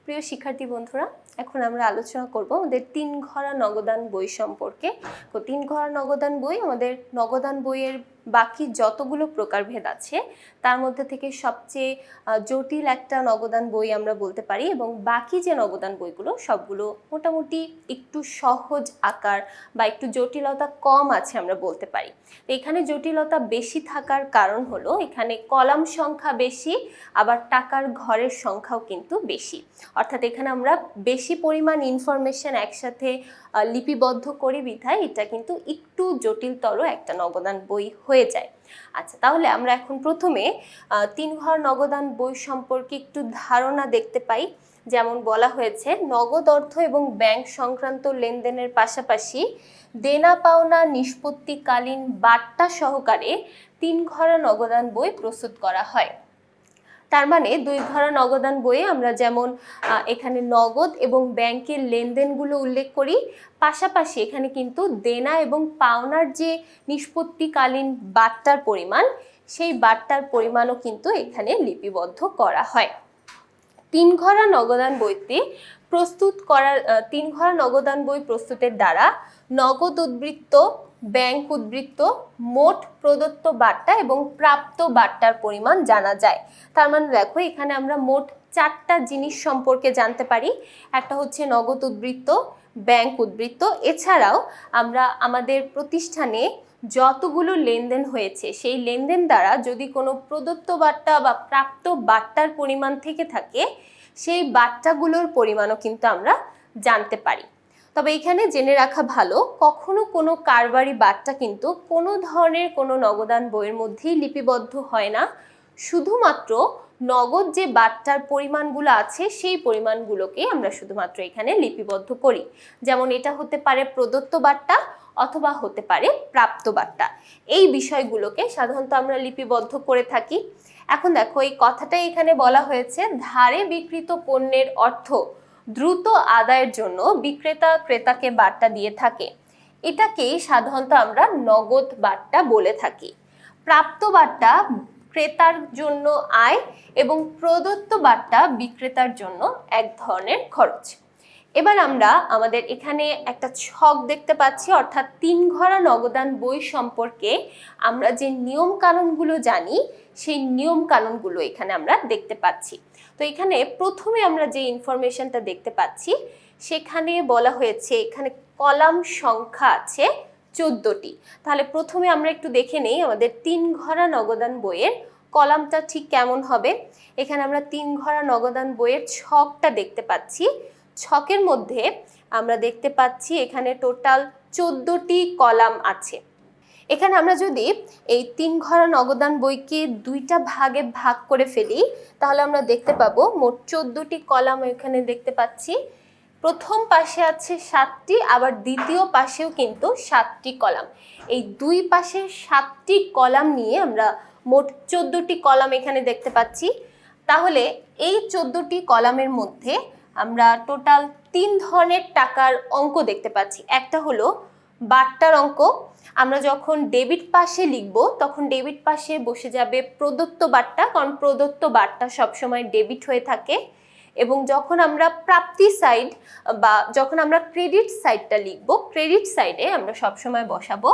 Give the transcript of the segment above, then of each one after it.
প্রিয় শিক্ষার্থী বন্ধুরা, এখন আমরা আলোচনা করব আমাদের 3 ঘরা নগদান বই সম্পর্কে। তো 3 ঘরা নগদান বই আমাদের নগদান বইয়ের বাকি যতগুলো প্রকারভেদ আছে তার মধ্যে থেকে সবচেয়ে জটিল একটা নগদান বই আমরা বলতে পারি, এবং বাকি যে নগদান বইগুলো সবগুলো মোটামুটি একটু সহজ আকার বা একটু জটিলতা কম আছে আমরা বলতে পারি। তো এখানে জটিলতা বেশি থাকার কারণ হলো এখানে কলাম সংখ্যা বেশি, আবার টাকার ঘরের সংখ্যাও কিন্তু বেশি। অর্থাৎ এখানে আমরা বেশি পরিমাণ ইনফরমেশন একসাথে লিপিবদ্ধ করি বিধায় এটা কিন্তু একটু জটিলতর একটা নগদান বই হয়ে যায়। আচ্ছা, তাহলে আমরা এখন প্রথমে 3 ঘর নগদান বই সম্পর্কে একটু ধারণা দেখতে পাই। যেমন বলা হয়েছে, নগদ অর্থ এবং ব্যাংক সংক্রান্ত লেনদেনের পাশাপাশি দেনা পাওনা নিষ্পত্তিকালীন বার্তা সহকারে 3 ঘরা নগদান বই প্রস্তুত করা হয়। তার মানে 2 ঘরা নগদান বইয়ে আমরা যেমন এখানে নগদ এবং ব্যাংকের লেনদেনগুলো উল্লেখ করি, পাশাপাশি এখানে কিন্তু দেনা এবং পাওনার যে নিষ্পত্তিকালীন বার্তার পরিমাণ, সেই বার্তার পরিমাণও কিন্তু এখানে লিপিবদ্ধ করা হয়। 3 ঘরা নগদান বইতে প্রস্তুত করার 3 ঘরা নগদান বই প্রস্তুতের দ্বারা নগদ উদ্বৃত্ত, ব্যাংক উদ্বৃত্ত, মোট প্রদত্ত বার্তা এবং প্রাপ্ত বার্তার পরিমাণ জানা যায়। তার মানে দেখো, এখানে আমরা মোট 4টা জিনিস সম্পর্কে জানতে পারি। একটা হচ্ছে নগদ উদ্বৃত্ত, ব্যাংক উদ্বৃত্ত, এছাড়াও আমরা আমাদের প্রতিষ্ঠানে যতগুলো লেনদেন হয়েছে সেই লেনদেন দ্বারা যদি কোনো প্রদত্ত বার্তা বা প্রাপ্ত বার্তার পরিমাণ থেকে থাকে, সেই বার্তাগুলোর পরিমাণও কিন্তু আমরা জানতে পারি। তবে এখানে জেনে রাখা ভালো, কখনো কোনো কারবারি বার্তা কিন্তু কোনো ধরনের কোনো নগদান বইয়ের মধ্যেই লিপিবদ্ধ হয় না। শুধুমাত্র নগদ যে বার্তার পরিমাণগুলো আছে সেই পরিমাণগুলোকে আমরা শুধুমাত্র এখানে লিপিবদ্ধ করি। যেমন এটা হতে পারে প্রদত্ত বার্তা অথবা হতে পারে প্রাপ্ত বার্তা। এই বিষয়গুলোকে সাধারণত আমরা লিপিবদ্ধ করে থাকি। এখন দেখো, এই কথাটাই এখানে বলা হয়েছে, ধারে বিক্রিত পণ্যের অর্থ দ্রুত আদায়ের জন্য বিক্রেতা ক্রেতাকে বার্তা দিয়ে থাকে। এটাকেই সাধারণত আমরা নগদ বার্তা বলে থাকি। প্রাপ্ত বার্তা ক্রেতার জন্য আয় এবং প্রদত্ত বার্তা বিক্রেতার জন্য এক ধরনের খরচ। এবার আমরা আমাদের এখানে একটা ছক দেখতে পাচ্ছি, অর্থাৎ 3 ঘরা নগদান বই সম্পর্কে আমরা যে নিয়ম কানুনগুলো জানি সেই নিয়ম কানুনগুলো এখানে আমরা দেখতে পাচ্ছি। তো এখানে প্রথমে আমরা যে ইনফরমেশনটা দেখতে পাচ্ছি সেখানে বলা হয়েছে এখানে কলাম সংখ্যা আছে 14টি। তাহলে প্রথমে আমরা একটু দেখে নেই আমাদের 3 ঘরা নগদান বইয়ের কলামটা ঠিক কেমন হবে। এখানে আমরা 3 ঘরা নগদান বইয়ের ছকটা দেখতে পাচ্ছি। ছকের মধ্যে আমরা দেখতে পাচ্ছি এখানে টোটাল 14টি কলাম আছে। এখানে আমরা যদি এই 3 ঘরা নগদান বইকে 2টা ভাগে ভাগ করে ফেলি, তাহলে আমরা দেখতে পাবো মোট 14টি কলাম এখানে দেখতে পাচ্ছি। প্রথম পাশে আছে 7টি, আবার দ্বিতীয় পাশেও কিন্তু 7টি কলাম। এই দুই পাশে 7টি কলাম নিয়ে আমরা মোট 14টি কলাম এখানে দেখতে পাচ্ছি। তাহলে এই 14টি কলামের মধ্যে আমরা টোটাল 3 ধরনের টাকার অঙ্ক দেখতে পাচ্ছি। একটা হলো বার্তার অঙ্ক। আমরা যখন ডেবিট পাশে লিখব তখন ডেবিট পাশে বসে যাবে প্রদত্ত বার্তা, কারণ প্রদত্ত বার্তা সবসময় ডেবিট হয়ে থাকে। এবং যখন আমরা প্রাপ্তি সাইড বা যখন আমরা ক্রেডিট সাইডটা লিখব, ক্রেডিট সাইডে আমরা সবসময় বসাবো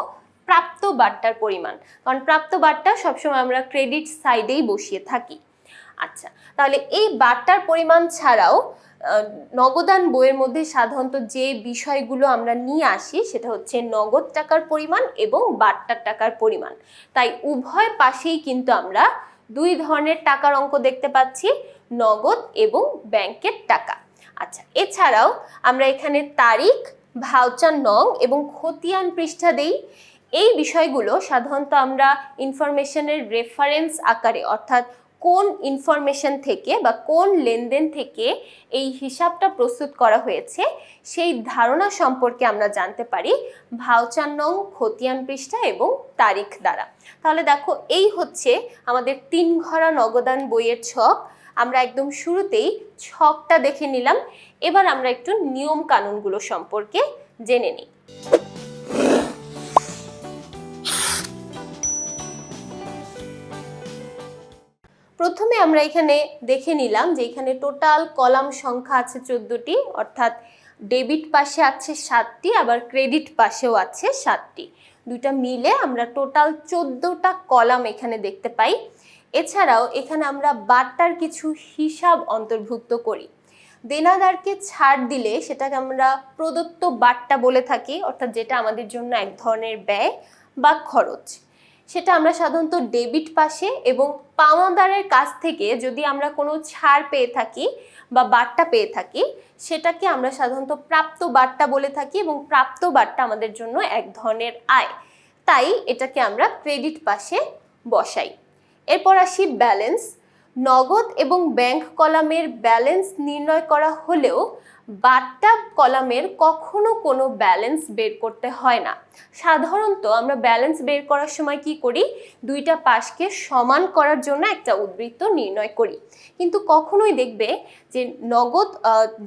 প্রাপ্ত বার্তার পরিমাণ, কারণ প্রাপ্ত বার্তা সবসময় আমরা ক্রেডিট সাইডেই বসিয়ে থাকি। আচ্ছা, তাহলে এই বার্তার পরিমাণ ছাড়াও নগদান বইয়ের মধ্যে সাধারণত যে বিষয়গুলো আমরা নিয়ে আসি সেটা হচ্ছে নগদ টাকার পরিমাণ এবং বার্তার টাকার পরিমাণ। তাই উভয় পাশেই কিন্তু আমরা 2 ধরনের টাকার অঙ্ক দেখতে পাচ্ছি, নগদ এবং ব্যাংকের টাকা। আচ্ছা, এছাড়াও আমরা এখানে তারিখ, ভাউচার নং এবং খতিয়ান পৃষ্ঠা দেই। এই বিষয়গুলো সাধারণত আমরা ইনফরমেশনের রেফারেন্স আকারে, অর্থাৎ কোন ইনফরমেশন থেকে বা কোন লেনদেন থেকে এই হিসাবটা প্রস্তুত করা হয়েছে সেই ধারণা সম্পর্কে আমরা জানতে পারি ভাউচার নং, খতিয়ান পৃষ্ঠা এবং তারিখ দ্বারা। তাহলে দেখো, এই হচ্ছে আমাদের 3 ঘরা নগদান বইয়ের ছক। আমরা একদম শুরুতেই ছকটা দেখে নিলাম। এবার আমরা একটু নিয়ম কানুনগুলো সম্পর্কে জেনে নিই। প্রথমে আমরা এখানে দেখে নিলাম যে এখানে টোটাল কলাম সংখ্যা আছে 14টি, অর্থাৎ ডেবিট পাশে আছে 7টি, আবার ক্রেডিট পাশেও আছে 7টি। দুইটা মিলে আমরা টোটাল 14টা কলাম এখানে দেখতে পাই। এছাড়াও এখানে আমরা বাট্টার কিছু হিসাব অন্তর্ভুক্ত করি। দেনাদারকে ছাড় দিলে সেটাকে আমরা প্রদত্ত বাট্টা বলে থাকি, অর্থাৎ যেটা আমাদের জন্য এক ধরনের ব্যয় বা খরচ। সেটা আমরা সাধারণত ডেবিট পাশে, এবং পাওনাদারের কাছ থেকে যদি আমরা কোনো ছাড় পেয়ে থাকি বা বাট্টা পেয়ে থাকি সেটাকে আমরা সাধারণত প্রাপ্ত বাট্টা বলে থাকি, এবং প্রাপ্ত বাট্টা আমাদের জন্য এক ধরনের আয়, তাই এটাকে আমরা ক্রেডিট পাশে বসাই। এরপর আসি ব্যালেন্স। নগদ এবং ব্যাংক কলামের ব্যালেন্স নির্ণয় করা হলেও বাট্টা কলামের কখনো কোনো ব্যালেন্স বের করতে হয় না। সাধারণত আমরা ব্যালেন্স বের করার সময় কি করি, দুইটা পাশকে সমান করার জন্য একটা উদ্বৃত্ত নির্ণয় করি, কিন্তু কখনোই দেখবে যে নগদ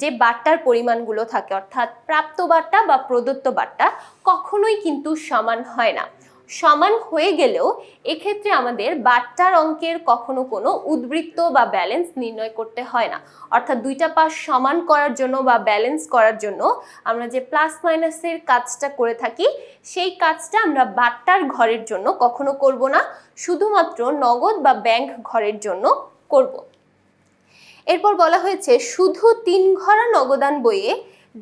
যে বাট্টার পরিমাণগুলো থাকে, অর্থাৎ প্রাপ্ত বাট্টা বা প্রদত্ত বাট্টা, কখনোই কিন্তু সমান হয় না। সমান হয়ে গেলেও এক্ষেত্রে আমাদের বাট্টার অঙ্কের কখনো কোনো উদ্বৃত্ত বা ব্যালেন্স নির্ণয় করতে হয় না। অর্থাৎ দুইটা পাশ সমান করার জন্য বা ব্যালেন্স করার জন্য আমরা যে প্লাস মাইনাসের কাজটা করে থাকি, সেই কাজটা আমরা বাট্টার ঘরের জন্য কখনো করব না, শুধুমাত্র নগদ বা ব্যাংক ঘরের জন্য করব। এরপর বলা হয়েছে শুধু 3 ঘরা নগদান বইয়ে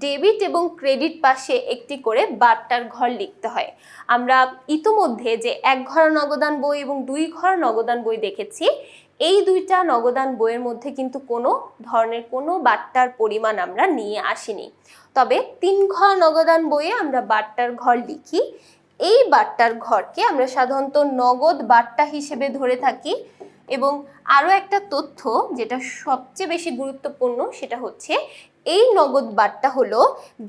ডেবিট এবং ক্রেডিট পাশে একটি করে বাট্টার ঘর লিখতে হয়। আমরা ইতোমধ্যে যে 1 ঘরা নগদান বই এবং 2 ঘরা নগদান বই দেখেছি, এই দুইটা নগদান বইয়ের মধ্যে কিন্তু কোনো ধরনের কোনো বাট্টার পরিমাণ আমরা নিয়ে আসিনি। তবে 3 ঘরা নগদান বইয়ে আমরা বাট্টার ঘর লিখি। এই বাট্টার ঘরকে আমরা সাধারণত নগদ বাট্টা হিসেবে ধরে থাকি। এবং আরও একটা তথ্য যেটা সবচেয়ে বেশি গুরুত্বপূর্ণ, সেটা হচ্ছে এই নগদ বাট্টা হলো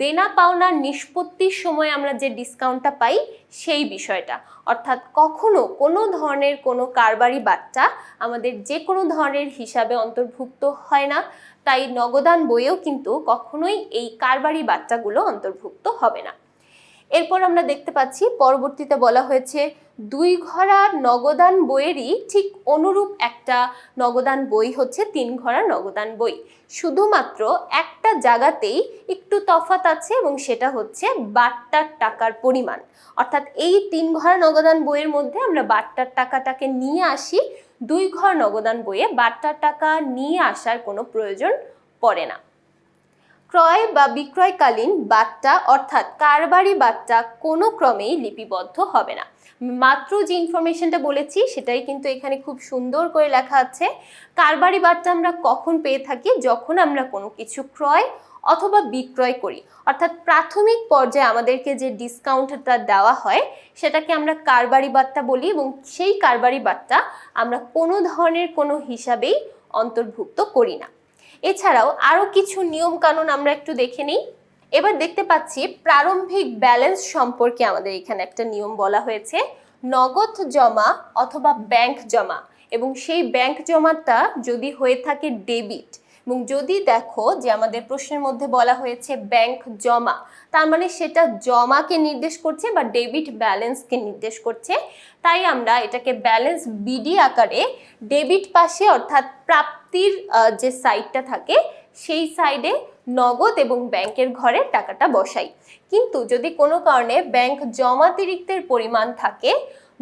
দেনা পাওনার নিষ্পত্তির সময় আমরা যে ডিসকাউন্টটা পাই সেই বিষয়টা। অর্থাৎ কখনো কোনো ধরনের কোনো কারবারি বাট্টা আমাদের যে কোনো ধরনের হিসাবে অন্তর্ভুক্ত হয় না, তাই নগদান বইয়েও কিন্তু কখনোই এই কারবারি বাট্টাগুলো অন্তর্ভুক্ত হবে না। এরপর আমরা দেখতে পাচ্ছি পরবর্তীতে বলা হয়েছে 2 ঘরা নগদান বইয়েরই ঠিক অনুরূপ একটা নগদান বই হচ্ছে 3 ঘরা নগদান বই। শুধুমাত্র একটা জায়গাতেই একটু তফাৎ আছে, এবং সেটা হচ্ছে বাট্টার টাকার পরিমাণ। অর্থাৎ এই 3 ঘরা নগদান বইয়ের মধ্যে আমরা বাট্টার টাকাটাকে নিয়ে আসি, 2 ঘর নগদান বইয়ে বাট্টার টাকা নিয়ে আসার কোনো প্রয়োজন পড়ে না। ক্রয় বা বিক্রয়কালীন বাট্টা অর্থাৎ কারবারি বাট্টা কোনো ক্রমেই লিপিবদ্ধ হবে না। মাত্র যে ইনফরমেশনটা বলেছি সেটাই কিন্তু এখানে খুব সুন্দর করে লেখা আছে। কারবারি বাট্টা আমরা কখন পেয়ে থাকি, যখন আমরা কোনো কিছু ক্রয় অথবা বিক্রয় করি, অর্থাৎ প্রাথমিক পর্যায়ে আমাদেরকে যে ডিসকাউন্টটা দেওয়া হয় সেটাকে আমরা কারবারি বাট্টা বলি, এবং সেই কারবারি বাট্টা আমরা কোনো ধরনের কোনো হিসাবেই অন্তর্ভুক্ত করি না। এছাড়াও আরও কিছু নিয়ম কানুন আমরা একটু দেখে নিই। এবার দেখতে পাচ্ছি প্রারম্ভিক ব্যালেন্স সম্পর্কে আমাদের এখানে একটা নিয়ম বলা হয়েছে। নগদ জমা অথবা ব্যাংক জমা, এবং সেই ব্যাংক জমাটা যদি হয়ে থাকে ডেবিট, এবং যদি দেখো যে আমাদের প্রশ্নের মধ্যে বলা হয়েছে ব্যাংক জমা, তার মানে সেটা জমাকে নির্দেশ করছে বা ডেবিট ব্যালেন্সকে নির্দেশ করছে। তাই আমরা এটাকে ব্যালেন্স বিডি আকারে ডেবিট পাশে, অর্থাৎ প্রাপ্তির যে সাইডটা থাকে সেই সাইডে নগদ এবং ব্যাংকের ঘরে টাকাটা বসাই। কিন্তু যদি কোনো কারণে ব্যাংক জমাতিরিক্তের পরিমাণ থাকে,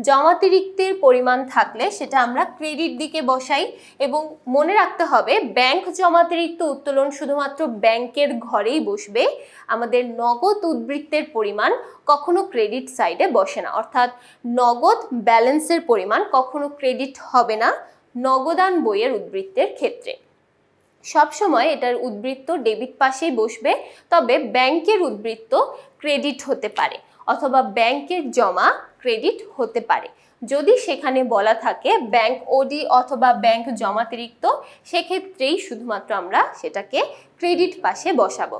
জমাতিরিক্তের পরিমাণ থাকলে সেটা আমরা ক্রেডিট দিকে বসাই। এবং মনে রাখতে হবে ব্যাংক জমাতিরিক্ত উত্তোলন শুধুমাত্র ব্যাংকের ঘরেই বসবে, আমাদের নগদ উদ্বৃত্তের পরিমাণ কখনো ক্রেডিট সাইডে বসে না। অর্থাৎ নগদ ব্যালেন্সের পরিমাণ কখনো ক্রেডিট হবে না নগদান বইয়ের উদ্বৃত্তের ক্ষেত্রে। সবসময় এটার উদ্বৃত্ত ডেবিট পাশেই বসবে, তবে ব্যাংকের উদ্বৃত্ত ক্রেডিট হতে পারে অথবা ব্যাংকের জমা ক্রেডিট হতে পারে। যদি সেখানে বলা থাকে ব্যাংক ওডি অথবা ব্যাংক জমাতিরিক্ত, সেক্ষেত্রেই শুধুমাত্র আমরা সেটাকে ক্রেডিট পাশে বসাবো।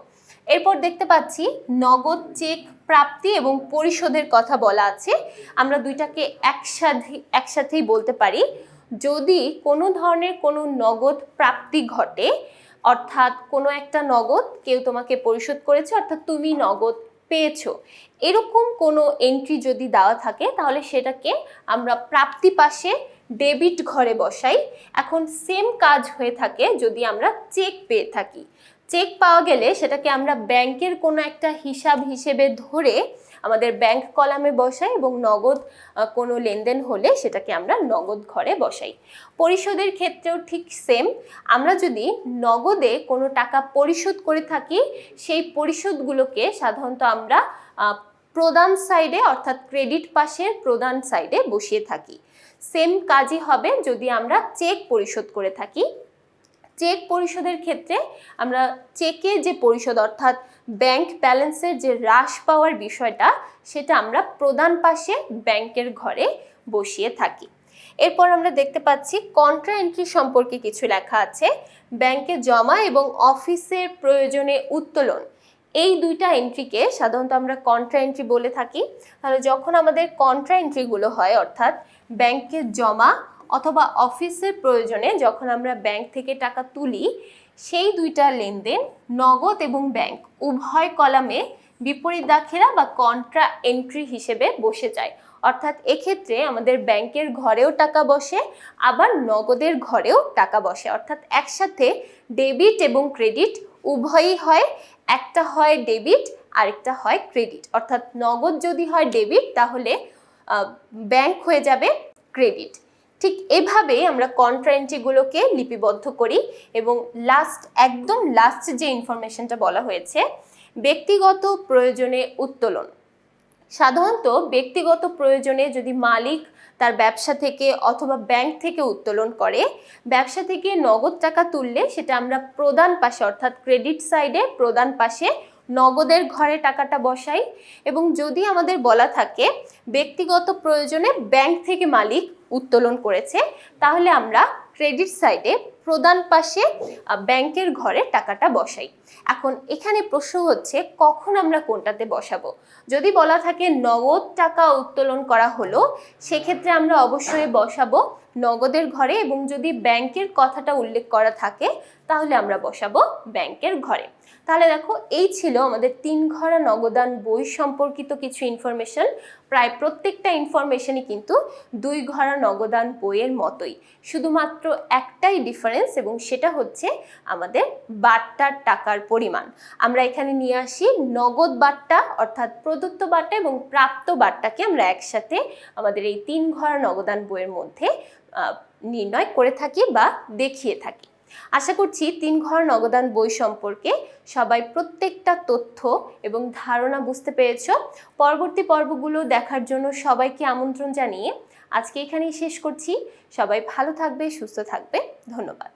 এরপর দেখতে পাচ্ছি নগদ চেক প্রাপ্তি এবং পরিশোধের কথা বলা আছে। আমরা দুইটাকে একসাথেই বলতে পারি। যদি কোনো ধরনের কোনো নগদ প্রাপ্তি ঘটে, অর্থাৎ কোনো একটা নগদ কেউ তোমাকে পরিশোধ করেছে, অর্থাৎ তুমি নগদ পেয়েছো, এরকম কোনো এন্ট্রি যদি দেওয়া থাকে তাহলে সেটাকে আমরা প্রাপ্তি পাশে ডেবিট ঘরে বসাই। এখন সেম কাজ হয়ে থাকে যদি আমরা চেক পেয়ে থাকি। চেক পাওয়া গেলে সেটাকে আমরা ব্যাংকের কোনো একটা হিসাব হিসেবে ধরে আমাদের ব্যাংক কলামে বসাই এবং নগদ কোনো লেনদেন হলে সেটাকে আমরা নগদ ঘরে বসাই। পরিশোধের ক্ষেত্রেও ঠিক সেম। আমরা যদি নগদে কোনো টাকা পরিশোধ করে থাকি সেই পরিশোধগুলোকে সাধারণত আমরা প্রদান সাইডে অর্থাৎ ক্রেডিট পাশের প্রদান সাইডে বসিয়ে থাকি। সেম কাজই হবে যদি আমরা চেক পরিশোধ করে থাকি। চেক পরিশোধের ক্ষেত্রে আমরা চেকে যে পরিশোধ অর্থাৎ ব্যাংক ব্যালেন্সের যে হ্রাস পাওয়ার বিষয়টা সেটা আমরা প্রদান পাশে ব্যাংকের ঘরে বসিয়ে থাকি। এরপর আমরা দেখতে পাচ্ছি কন্ট্রা এন্ট্রি সম্পর্কে কিছু লেখা আছে। ব্যাংকে জমা এবং অফিসের প্রয়োজনে উত্তোলন, এই দুইটা এন্ট্রিকে সাধারণত আমরা কন্ট্রা এন্ট্রি বলে থাকি। তাহলে যখন আমাদের কন্ট্রা এন্ট্রিগুলো হয় অর্থাৎ ব্যাংকে জমা অথবা অফিসের প্রয়োজনে যখন আমরা ব্যাংক থেকে টাকা তুলি, সেই দুইটা লেনদেন নগদ এবং ব্যাংক উভয় কলামে বিপরীত দাখিলা বা কন্ট্রা এন্ট্রি হিসেবে বসে যায়। অর্থাৎ এক্ষেত্রে আমাদের ব্যাংকের ঘরেও টাকা বসে আবার নগদের ঘরেও টাকা বসে। অর্থাৎ একসাথে ডেবিট এবং ক্রেডিট উভয়ই হয়। একটা হয় ডেবিট আরেকটা হয় ক্রেডিট। অর্থাৎ নগদ যদি হয় ডেবিট তাহলে ব্যাংক হয়ে যাবে ক্রেডিট। ঠিক এভাবেই আমরা কন্ট্রা এন্ট্রিগুলোকে লিপিবদ্ধ করি। এবং একদম লাস্ট যে ইনফরমেশনটা বলা হয়েছে, ব্যক্তিগত প্রয়োজনে উত্তোলন। সাধারণত ব্যক্তিগত প্রয়োজনে যদি মালিক তার ব্যবসা থেকে অথবা ব্যাংক থেকে উত্তোলন করে, ব্যবসা থেকে নগদ টাকা তুললে সেটা আমরা প্রদান পাশে অর্থাৎ ক্রেডিট সাইডে প্রদান পাশে নগদের ঘরে টাকাটা বসাই। এবং যদি আমাদের বলা থাকে ব্যক্তিগত প্রয়োজনে ব্যাংক থেকে মালিক উত্তোলন করেছে, তাহলে আমরা ক্রেডিট সাইডে প্রদান পাশে ব্যাংকের ঘরে টাকাটা বসাই। এখন এখানে প্রশ্ন হচ্ছে কখন আমরা কোনটাতে বসাবো। যদি বলা থাকে নগদ টাকা উত্তোলন করা হলো, সেক্ষেত্রে আমরা অবশ্যই বসাবো নগদের ঘরে। এবং যদি ব্যাংকের কথাটা উল্লেখ করা থাকে তাহলে আমরা বসাবো ব্যাংকের ঘরে। তাহলে দেখো, এই ছিল আমাদের 3 ঘরা নগদান বই সম্পর্কিত কিছু ইনফরমেশন। প্রায় প্রত্যেকটা ইনফরমেশনই কিন্তু 2 ঘরা নগদান বইয়ের মতোই, শুধুমাত্র একটাই ডিফারেন্স এবং সেটা হচ্ছে আমাদের বাট্টার টাকার পরিমাণ। আমরা এখানে নিয়ে আসি নগদ বাট্টা অর্থাৎ প্রদত্ত বাট্টা এবং প্রাপ্ত বাট্টাকে আমরা একসাথে আমাদের এই 3 ঘরা নগদান বইয়ের মধ্যে নির্ণয় করে থাকি বা দেখিয়ে থাকি। আশা করছি 3 ঘরা নগদান বই সম্পর্কে সবাই প্রত্যেকটা তথ্য এবং ধারণা বুঝতে পেরেছ। পরবর্তী পর্বগুলো দেখার জন্য সবাইকে আমন্ত্রণ জানিয়ে আজকে এখানেই শেষ করছি। সবাই ভালো থাকবে, সুস্থ থাকবে। ধন্যবাদ।